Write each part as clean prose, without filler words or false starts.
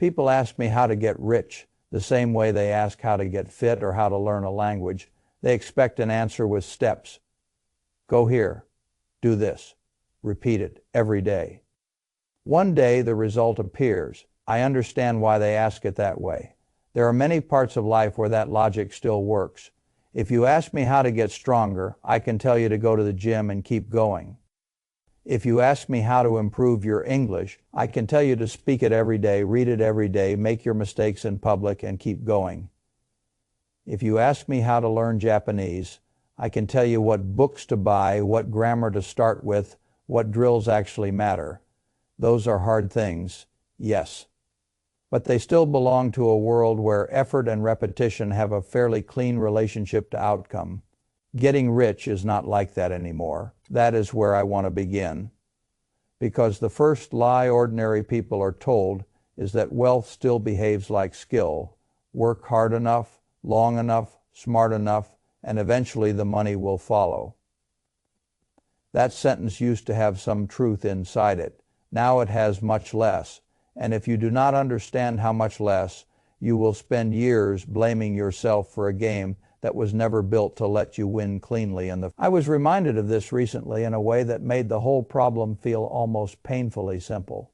People ask me how to get rich, the same way they ask how to get fit or how to learn a language. They expect an answer with steps. Go here, do this, repeat it every day. One day the result appears. I understand why they ask it that way. There are many parts of life where that logic still works. If you ask me how to get stronger, I can tell you to go to the gym and keep going. If you ask me how to improve your English, I can tell you to speak it every day, read it every day, make your mistakes in public, and keep going. If you ask me how to learn Japanese, I can tell you what books to buy, what grammar to start with, what drills actually matter. Those are hard things, yes. But they still belong to a world where effort and repetition have a fairly clean relationship to outcome. Getting rich is not like that anymore. That is where I want to begin. Because the first lie ordinary people are told is that wealth still behaves like skill. Work hard enough, long enough, smart enough, and eventually the money will follow. That sentence used to have some truth inside it. Now it has much less. And if you do not understand how much less, you will spend years blaming yourself for a game that was never built to let you win cleanly. I was reminded of this recently in a way that made the whole problem feel almost painfully simple.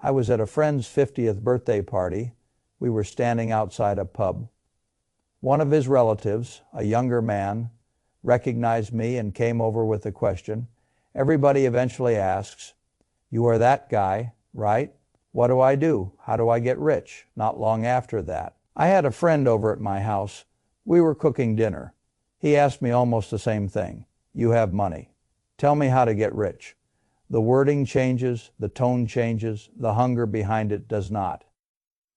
I was at a friend's 50th birthday party. We were standing outside a pub. One of his relatives, a younger man, recognized me and came over with a question. Everybody eventually asks, "You are that guy, right? What do I do? How do I get rich?" Not long after that, I had a friend over at my house. We were cooking dinner. He asked me almost the same thing. "You have money. Tell me how to get rich." The wording changes, the tone changes, the hunger behind it does not.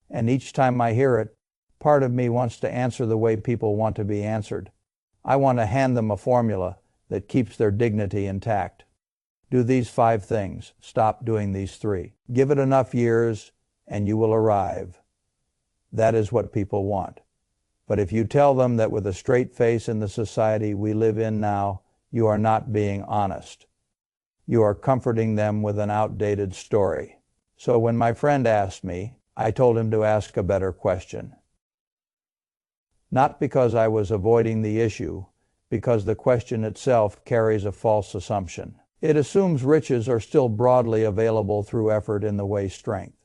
And each time I hear it, part of me wants to answer the way people want to be answered. I want to hand them a formula that keeps their dignity intact. Do these 5 things. Stop doing these 3. Give it enough years and you will arrive. That is what people want. But if you tell them that with a straight face in the society we live in now, you are not being honest. You are comforting them with an outdated story. So when my friend asked me, I told him to ask a better question. Not because I was avoiding the issue, because the question itself carries a false assumption. It assumes riches are still broadly available through effort in the way strength,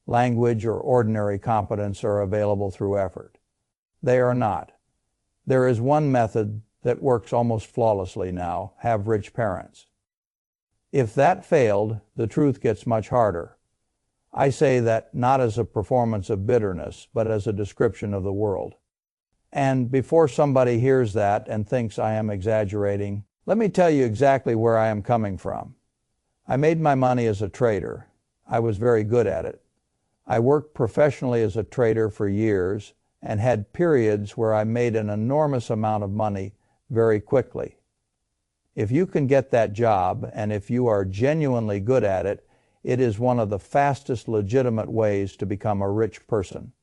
language, or ordinary competence are available through effort. They are not. There is one method that works almost flawlessly now: have rich parents. If that failed, the truth gets much harder. I say that not as a performance of bitterness, but as a description of the world. And before somebody hears that and thinks I am exaggerating, let me tell you exactly where I am coming from. I made my money as a trader. I was very good at it. I worked professionally as a trader for years and had periods where I made an enormous amount of money very quickly. If you can get that job, and if you are genuinely good at it, it is one of the fastest legitimate ways to become a rich person.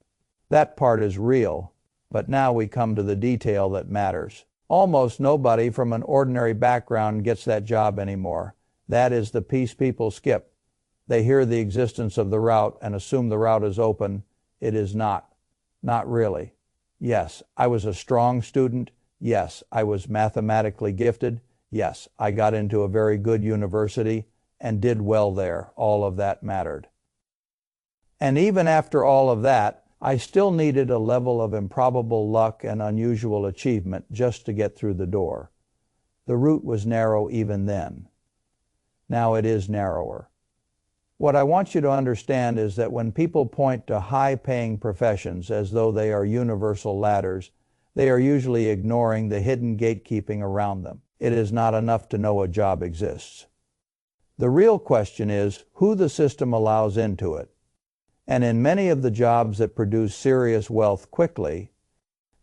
That part is real, but now we come to the detail that matters. Almost nobody from an ordinary background gets that job anymore. That is the piece people skip. They hear the existence of the route and assume the route is open. It is not. Not really. Yes, I was a strong student. Yes, I was mathematically gifted. Yes, I got into a very good university and did well there. All of that mattered. And even after all of that, I still needed a level of improbable luck and unusual achievement just to get through the door. The route was narrow even then. Now it is narrower. What I want you to understand is that when people point to high-paying professions as though they are universal ladders, they are usually ignoring the hidden gatekeeping around them. It is not enough to know a job exists. The real question is who the system allows into it. And in many of the jobs that produce serious wealth quickly,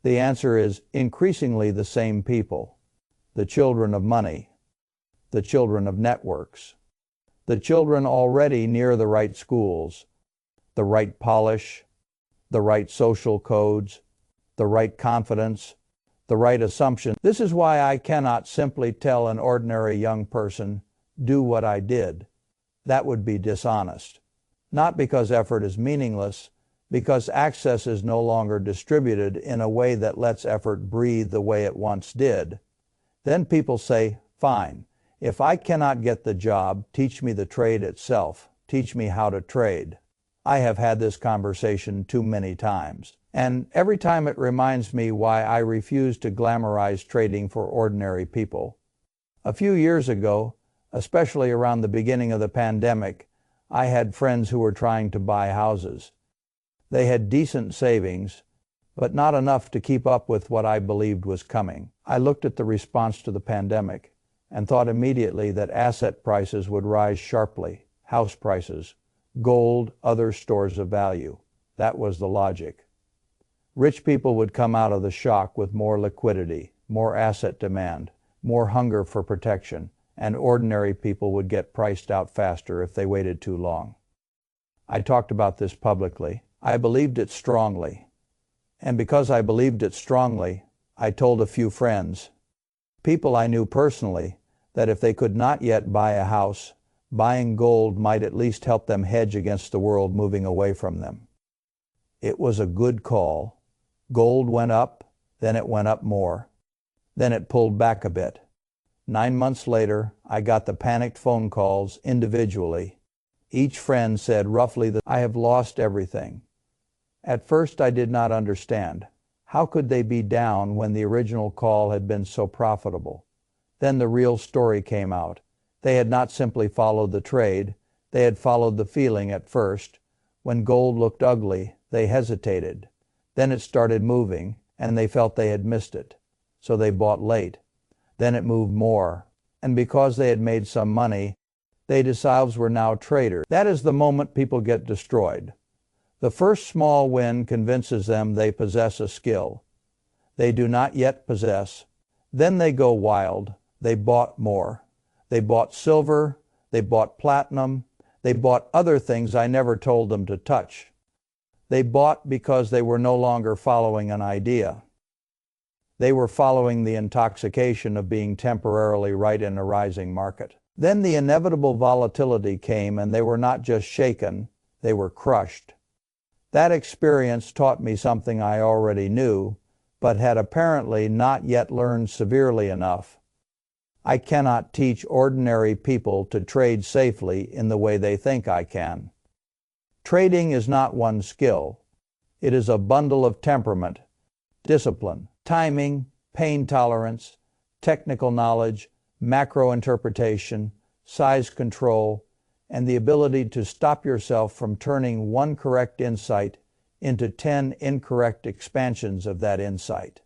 the answer is increasingly the same people: the children of money, the children of networks, the children already near the right schools, the right polish, the right social codes, the right confidence, the right assumption. This is why I cannot simply tell an ordinary young person, "Do what I did." That would be dishonest. Not because effort is meaningless, because access is no longer distributed in a way that lets effort breathe the way it once did. Then people say, fine, if I cannot get the job, teach me the trade itself. Teach me how to trade. I have had this conversation too many times, and every time it reminds me why I refuse to glamorize trading for ordinary people. A few years ago, especially around the beginning of the pandemic, I had friends who were trying to buy houses. They had decent savings, but not enough to keep up with what I believed was coming. I looked at the response to the pandemic and thought immediately that asset prices would rise sharply, house prices, gold, other stores of value. That was the logic. Rich people would come out of the shock with more liquidity, more asset demand, more hunger for protection, and ordinary people would get priced out faster if they waited too long. I talked about this publicly. I believed it strongly. And because I believed it strongly, I told a few friends, people I knew personally, that if they could not yet buy a house, buying gold might at least help them hedge against the world moving away from them. It was a good call. Gold went up, then it went up more. Then it pulled back a bit. 9 months later, I got the panicked phone calls individually. Each friend said roughly that I have lost everything. At first I did not understand. How could they be down when the original call had been so profitable? Then the real story came out. They had not simply followed the trade, they had followed the feeling at first. When gold looked ugly, they hesitated. Then it started moving, and they felt they had missed it. So they bought late. Then it moved more, and because they had made some money, they themselves were now traders. That is the moment people get destroyed. The first small win convinces them they possess a skill they do not yet possess. Then they go wild. They bought more. They bought silver. They bought platinum. They bought other things I never told them to touch. They bought because they were no longer following an idea. They were following the intoxication of being temporarily right in a rising market. Then the inevitable volatility came, and they were not just shaken, they were crushed. That experience taught me something I already knew, but had apparently not yet learned severely enough. I cannot teach ordinary people to trade safely in the way they think I can. Trading is not one skill. It is a bundle of temperament, discipline, timing, pain tolerance, technical knowledge, macro interpretation, size control, and the ability to stop yourself from turning one correct insight into 10 incorrect expansions of that insight.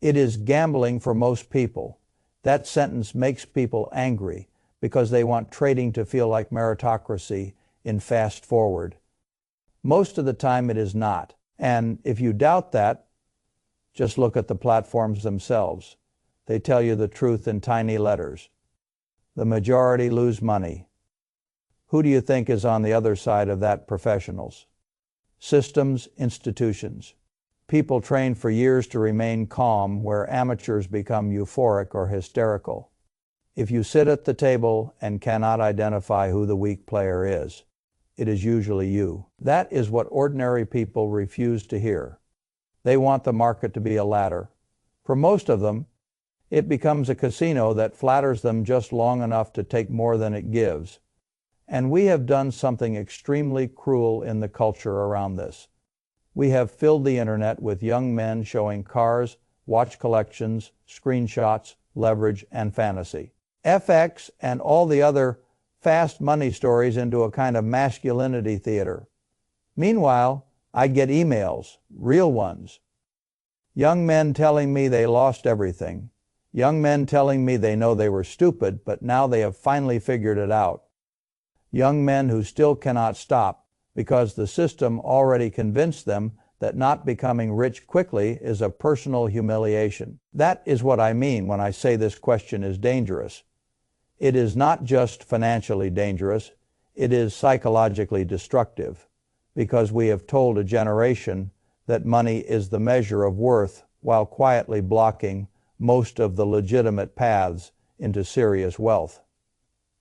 It is gambling for most people. That sentence makes people angry because they want trading to feel like meritocracy in fast forward. Most of the time it is not. And if you doubt that, just look at the platforms themselves. They tell you the truth in tiny letters. The majority lose money. Who do you think is on the other side of that? Professionals. Systems, institutions. People trained for years to remain calm where amateurs become euphoric or hysterical. If you sit at the table and cannot identify who the weak player is, it is usually you. That is what ordinary people refuse to hear. They want the market to be a ladder. For most of them, it becomes a casino that flatters them just long enough to take more than it gives. And we have done something extremely cruel in the culture around this. We have filled the internet with young men showing cars, watch collections, screenshots, leverage, and fantasy. FX and all the other fast money stories into a kind of masculinity theater. Meanwhile, I get emails, real ones. Young men telling me they lost everything. Young men telling me they know they were stupid, but now they have finally figured it out. Young men who still cannot stop because the system already convinced them that not becoming rich quickly is a personal humiliation. That is what I mean when I say this question is dangerous. It is not just financially dangerous, it is psychologically destructive, because we have told a generation that money is the measure of worth while quietly blocking most of the legitimate paths into serious wealth.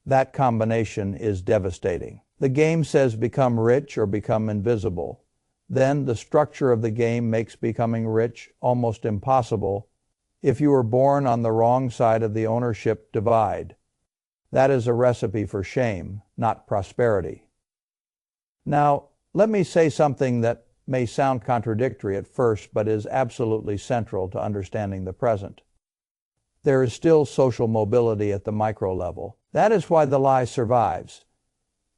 That combination is devastating. The game says become rich or become invisible. Then the structure of the game makes becoming rich almost impossible if you were born on the wrong side of the ownership divide. That is a recipe for shame, not prosperity. Now, let me say something that may sound contradictory at first, but is absolutely central to understanding the present. There is still social mobility at the micro level. That is why the lie survives.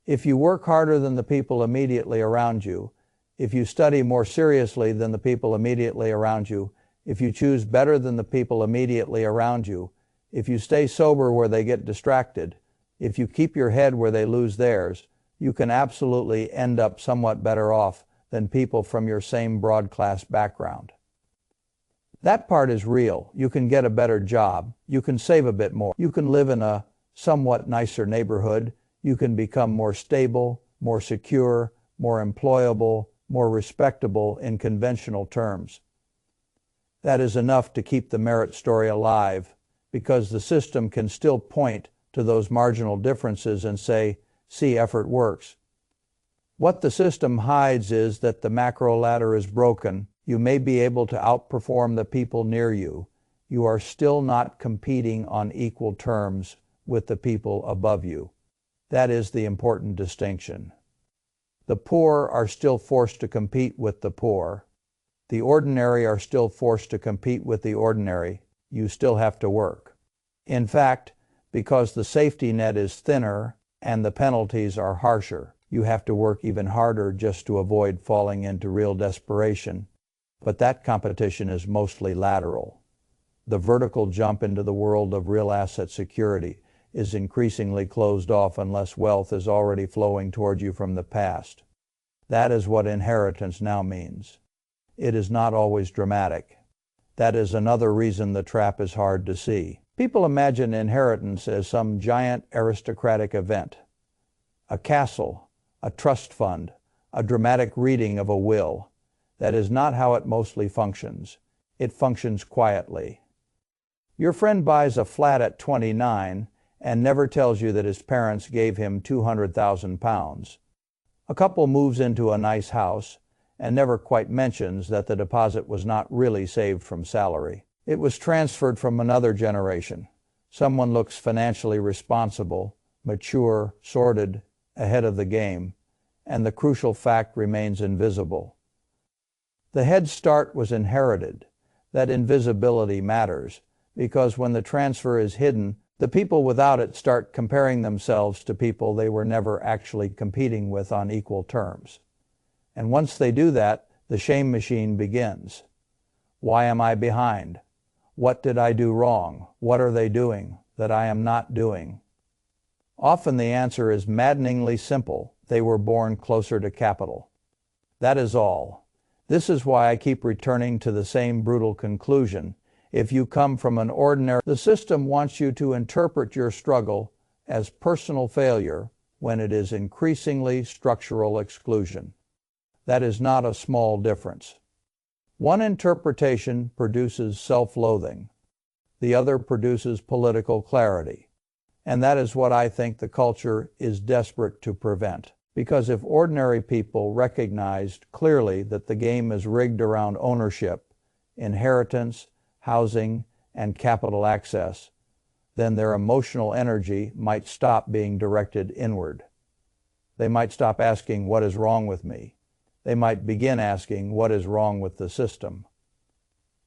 If you work harder than the people immediately around you, if you study more seriously than the people immediately around you, if you choose better than the people immediately around you, if you stay sober where they get distracted, if you keep your head where they lose theirs, you can absolutely end up somewhat better off than people from your same broad class background. That part is real. You can get a better job. You can save a bit more. You can live in a somewhat nicer neighborhood. You can become more stable, more secure, more employable, more respectable in conventional terms. That is enough to keep the merit story alive, because the system can still point to those marginal differences and say, see, effort works. What the system hides is that the macro ladder is broken. You may be able to outperform the people near you. You are still not competing on equal terms with the people above you. That is the important distinction. The poor are still forced to compete with the poor. The ordinary are still forced to compete with the ordinary. You still have to work. In fact, because the safety net is thinner and the penalties are harsher, you have to work even harder just to avoid falling into real desperation. But that competition is mostly lateral. The vertical jump into the world of real asset security is increasingly closed off unless wealth is already flowing toward you from the past. That is what inheritance now means. It is not always dramatic. That is another reason the trap is hard to see. People imagine inheritance as some giant aristocratic event. A castle, a trust fund, a dramatic reading of a will. That is not how it mostly functions. It functions quietly. Your friend buys a flat at 29 and never tells you that his parents gave him £200,000. A couple moves into a nice house and never quite mentions that the deposit was not really saved from salary. It was transferred from another generation. Someone looks financially responsible, mature, sorted, ahead of the game, and the crucial fact remains invisible. The head start was inherited. That invisibility matters, because when the transfer is hidden, the people without it start comparing themselves to people they were never actually competing with on equal terms. And once they do that, the shame machine begins. Why am I behind? What did I do wrong? What are they doing that I am not doing? Often the answer is maddeningly simple. They were born closer to capital. That is all. This is why I keep returning to the same brutal conclusion. If you come from an ordinary, the system wants you to interpret your struggle as personal failure when it is increasingly structural exclusion. That is not a small difference. One interpretation produces self-loathing. The other produces political clarity. And that is what I think the culture is desperate to prevent. Because if ordinary people recognized clearly that the game is rigged around ownership, inheritance, housing, and capital access, then their emotional energy might stop being directed inward. They might stop asking, what is wrong with me? They might begin asking, what is wrong with the system?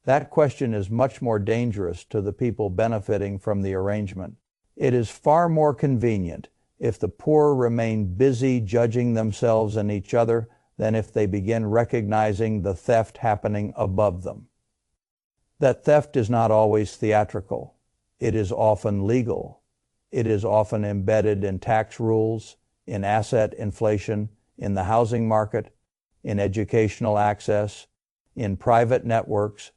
That question is much more dangerous to the people benefiting from the arrangement. It is far more convenient if the poor remain busy judging themselves and each other than if they begin recognizing the theft happening above them. That theft is not always theatrical. It is often legal. It is often embedded in tax rules, in asset inflation, in the housing market, in educational access, in private networks,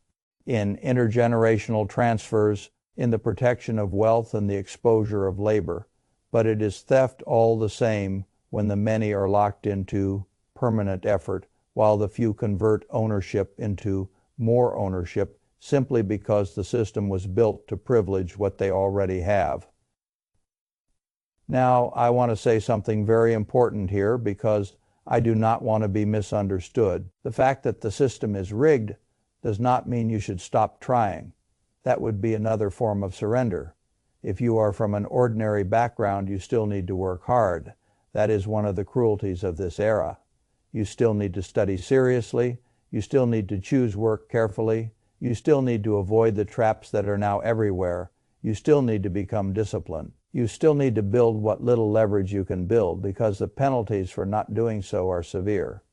in intergenerational transfers, in the protection of wealth and the exposure of labor. But it is theft all the same when the many are locked into permanent effort, while the few convert ownership into more ownership simply because the system was built to privilege what they already have. Now, I want to say something very important here because I do not want to be misunderstood. The fact that the system is rigged does not mean you should stop trying. That would be another form of surrender. If you are from an ordinary background, you still need to work hard. That is one of the cruelties of this era. You still need to study seriously. You still need to choose work carefully. You still need to avoid the traps that are now everywhere. You still need to become disciplined. You still need to build what little leverage you can build because the penalties for not doing so are severe.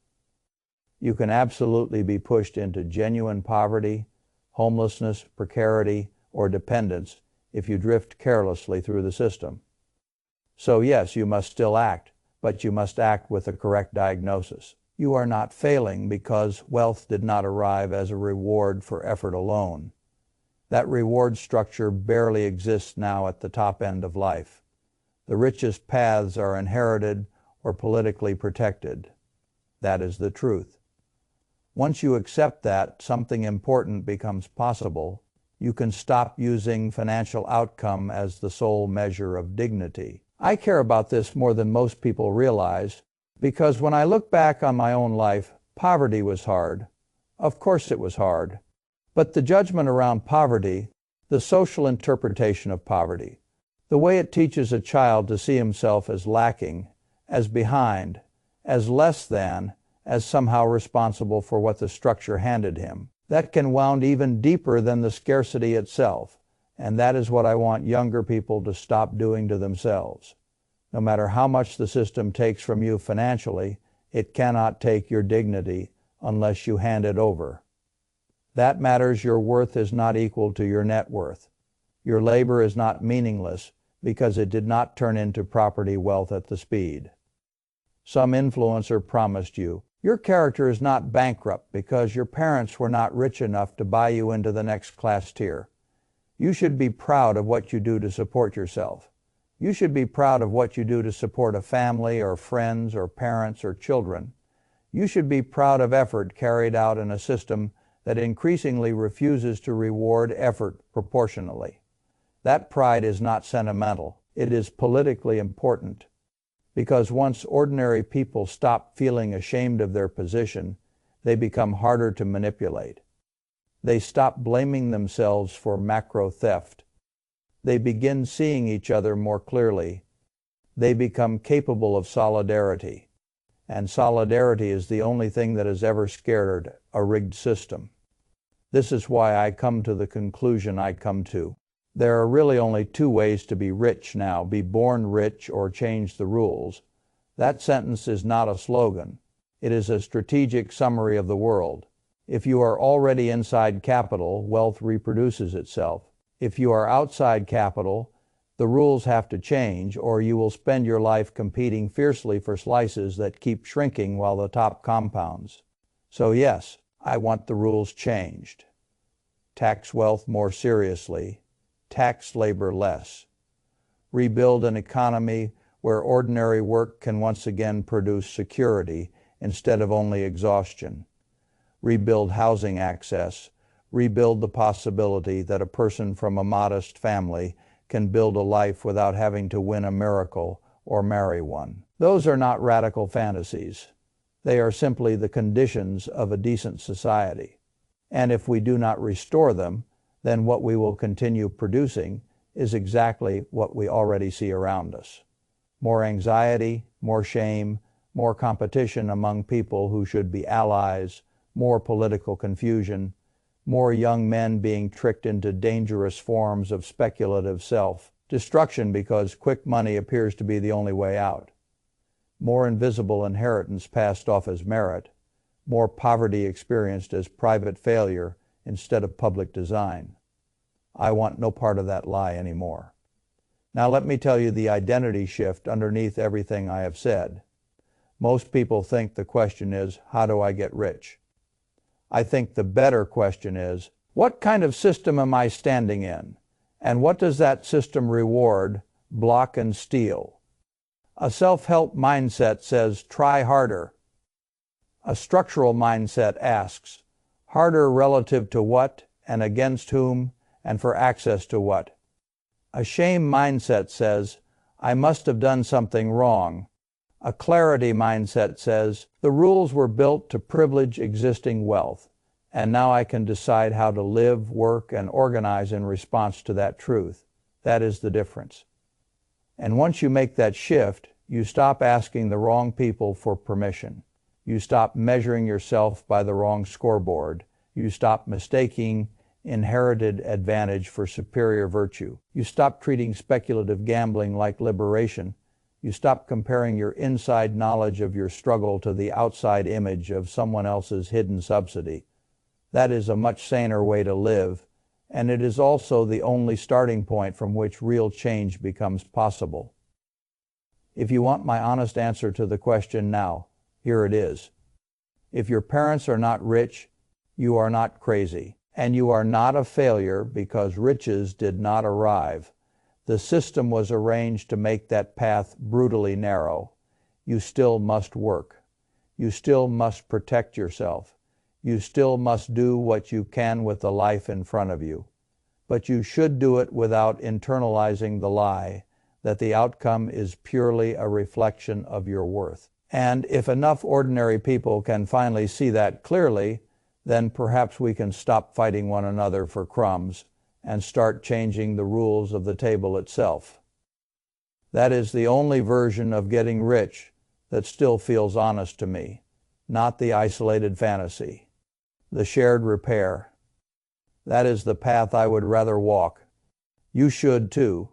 You can absolutely be pushed into genuine poverty, homelessness, precarity, or dependence if you drift carelessly through the system. So yes, you must still act, but you must act with the correct diagnosis. You are not failing because wealth did not arrive as a reward for effort alone. That reward structure barely exists now at the top end of life. The richest paths are inherited or politically protected. That is the truth. Once you accept that, something important becomes possible. You can stop using financial outcome as the sole measure of dignity. I care about this more than most people realize because when I look back on my own life, poverty was hard. Of course it was hard. But the judgment around poverty, the social interpretation of poverty, the way it teaches a child to see himself as lacking, as behind, as less than, as somehow responsible for what the structure handed him, that can wound even deeper than the scarcity itself, and that is what I want younger people to stop doing to themselves. No matter how much the system takes from you financially, it cannot take your dignity unless you hand it over. That matters. Your worth is not equal to your net worth. Your labor is not meaningless because it did not turn into property wealth at the speed. Some influencer promised you, your character is not bankrupt because your parents were not rich enough to buy you into the next class tier. You should be proud of what you do to support yourself. You should be proud of what you do to support a family or friends or parents or children. You should be proud of effort carried out in a system that increasingly refuses to reward effort proportionally. That pride is not sentimental. It is politically important. Because once ordinary people stop feeling ashamed of their position, they become harder to manipulate. They stop blaming themselves for macro theft. They begin seeing each other more clearly. They become capable of solidarity. And solidarity is the only thing that has ever scared a rigged system. This is why I come to the conclusion I come to. There are really only two ways to be rich now: be born rich or change the rules. That sentence is not a slogan. It is a strategic summary of the world. If you are already inside capital, wealth reproduces itself. If you are outside capital, the rules have to change, or you will spend your life competing fiercely for slices that keep shrinking while the top compounds. So yes, I want the rules changed. Tax wealth more seriously. Tax labor less. Rebuild an economy where ordinary work can once again produce security instead of only exhaustion. Rebuild housing access. Rebuild the possibility that a person from a modest family can build a life without having to win a miracle or marry one. Those are not radical fantasies. They are simply the conditions of a decent society. And if we do not restore them, then what we will continue producing is exactly what we already see around us. More anxiety, more shame, more competition among people who should be allies, more political confusion, more young men being tricked into dangerous forms of speculative self-destruction because quick money appears to be the only way out. More invisible inheritance passed off as merit, more poverty experienced as private failure instead of public design. I want no part of that lie anymore. Now let me tell you the identity shift underneath everything I have said. Most people think the question is, how do I get rich? I think the better question is, what kind of system am I standing in? And what does that system reward, block, and steal? A self-help mindset says, try harder. A structural mindset asks, harder relative to what, and against whom, and for access to what? A shame mindset says, I must have done something wrong. A clarity mindset says, the rules were built to privilege existing wealth, and now I can decide how to live, work, and organize in response to that truth. That is the difference. And once you make that shift, you stop asking the wrong people for permission. You stop measuring yourself by the wrong scoreboard. You stop mistaking inherited advantage for superior virtue. You stop treating speculative gambling like liberation. You stop comparing your inside knowledge of your struggle to the outside image of someone else's hidden subsidy. That is a much saner way to live, and it is also the only starting point from which real change becomes possible. If you want my honest answer to the question now, here it is. If your parents are not rich, you are not crazy, and you are not a failure because riches did not arrive. The system was arranged to make that path brutally narrow. You still must work. You still must protect yourself. You still must do what you can with the life in front of you. But you should do it without internalizing the lie that the outcome is purely a reflection of your worth. And if enough ordinary people can finally see that clearly, then perhaps we can stop fighting one another for crumbs and start changing the rules of the table itself. That is the only version of getting rich that still feels honest to me, not the isolated fantasy, the shared repair. That is the path I would rather walk. You should too.